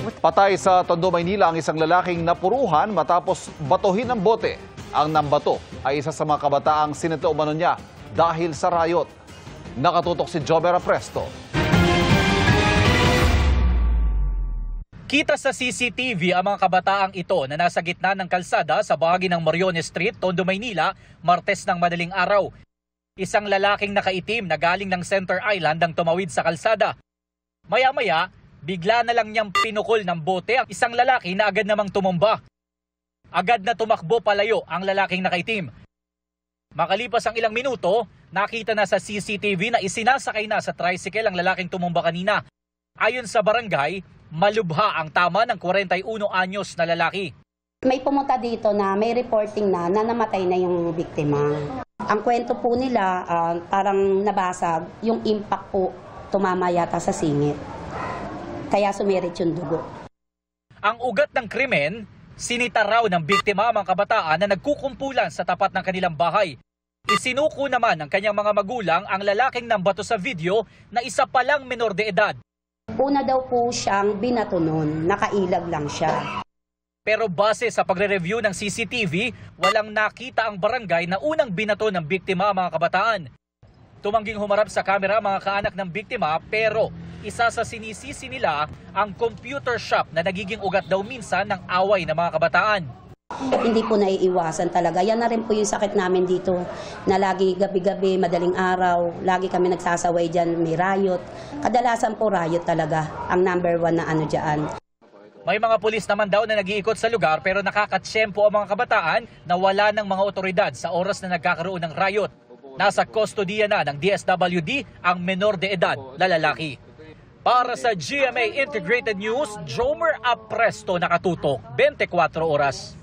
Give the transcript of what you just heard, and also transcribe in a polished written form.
Patay sa Tondo, Maynila ang isang lalaking napuruhan matapos batuhin ng bote. Ang nambato ay isa sa mga kabataang sinita umano niya dahil sa riot. Nakatutok si Jobera Presto. Kita sa CCTV ang mga kabataang ito na nasa gitna ng kalsada sa bahagi ng Moriones Street, Tondo, Maynila, Martes ng madaling araw. Isang lalaking nakaitim na galing ng Center Island ang tumawid sa kalsada. Maya-maya, bigla na lang niyang pinukol ng bote ang isang lalaki na agad namang tumumba. Agad na tumakbo palayo ang lalaking nakaitim. Makalipas ang ilang minuto, nakita na sa CCTV na isinasakay na sa tricycle ang lalaking tumumba kanina. Ayon sa barangay, malubha ang tama ng 41 anyos na lalaki. May pumunta dito na may reporting na namatay na yung biktima. Ang kwento po nila, parang nabasag, yung impact po tumama yata sa singit. Kaya sumirit yung dugo. Ang ugat ng krimen, sinita raw ng biktima ang mga kabataan na nagkukumpulan sa tapat ng kanilang bahay. Isinuko naman ng kanyang mga magulang ang lalaking nambato sa video na isa palang menor de edad. Una daw po siyang binato nun, nakailag lang siya. Pero base sa pagre-review ng CCTV, walang nakita ang barangay na unang binato ng biktima ang mga kabataan. Tumangging humarap sa kamera ang mga kaanak ng biktima pero isa sa sinisisi nila ang computer shop na nagiging ugat daw minsan ng away ng mga kabataan. Hindi po naiiwasan talaga. Yan na rin po yung sakit namin dito na lagi gabi-gabi, madaling araw, lagi kami nagsasaway dyan, may riot. Kadalasan po riot talaga ang number one na ano dyan. May mga pulis naman daw na nag-iikot sa lugar pero nakakatsyempo ang mga kabataan na wala ng mga otoridad sa oras na nagkakaroon ng riot. Nasa kustodiya na ng DSWD ang menor de edad na lalaki. Para sa GMA Integrated News, Jomer Apresto, nakatutok 24 oras.